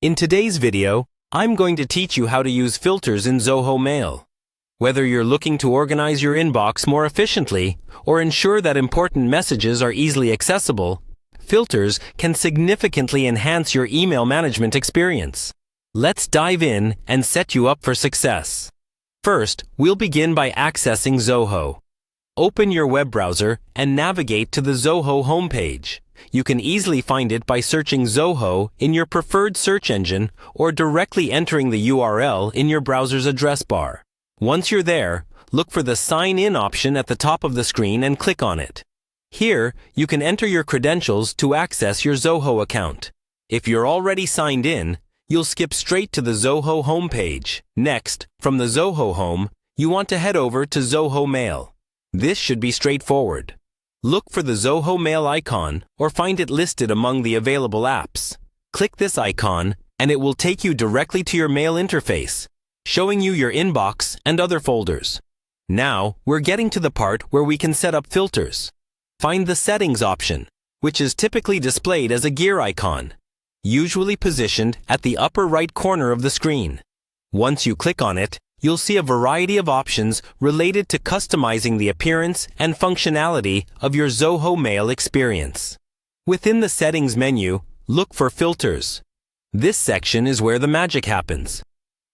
In today's video, I'm going to teach you how to use filters in Zoho Mail. Whether you're looking to organize your inbox more efficiently or ensure that important messages are easily accessible, filters can significantly enhance your email management experience. Let's dive in and set you up for success. First, we'll begin by accessing Zoho. Open your web browser and navigate to the Zoho homepage. You can easily find it by searching Zoho in your preferred search engine or directly entering the URL in your browser's address bar. Once you're there, look for the Sign In option at the top of the screen and click on it. Here, you can enter your credentials to access your Zoho account. If you're already signed in, you'll skip straight to the Zoho homepage. Next, from the Zoho home, you want to head over to Zoho Mail. This should be straightforward. Look for the Zoho Mail icon or find it listed among the available apps. Click this icon and it will take you directly to your mail interface, showing you your inbox and other folders. Now, we're getting to the part where we can set up filters. Find the Settings option, which is typically displayed as a gear icon, usually positioned at the upper right corner of the screen. Once you click on it, you'll see a variety of options related to customizing the appearance and functionality of your Zoho Mail experience. Within the Settings menu, look for Filters. This section is where the magic happens.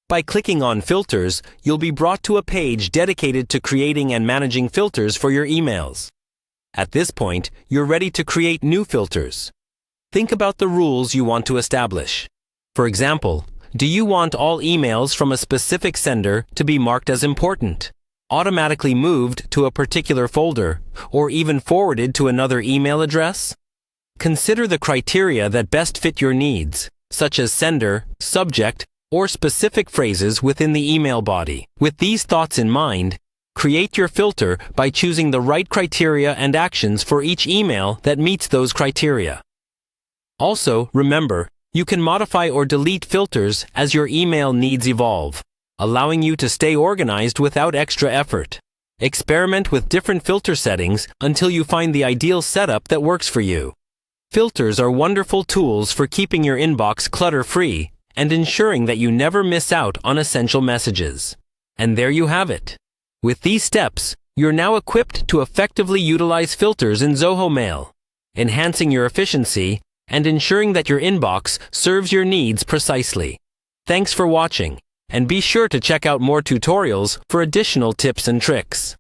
By clicking on Filters, you'll be brought to a page dedicated to creating and managing filters for your emails. At this point, you're ready to create new filters. Think about the rules you want to establish. For example, do you want all emails from a specific sender to be marked as important, automatically moved to a particular folder, or even forwarded to another email address? Consider the criteria that best fit your needs, such as sender, subject, or specific phrases within the email body. With these thoughts in mind, create your filter by choosing the right criteria and actions for each email that meets those criteria. Also, remember, you can modify or delete filters as your email needs evolve, allowing you to stay organized without extra effort. Experiment with different filter settings until you find the ideal setup that works for you. Filters are wonderful tools for keeping your inbox clutter-free and ensuring that you never miss out on essential messages. And there you have it. With these steps, you're now equipped to effectively utilize filters in Zoho Mail, enhancing your efficiency and ensuring that your inbox serves your needs precisely. Thanks for watching, and be sure to check out more tutorials for additional tips and tricks.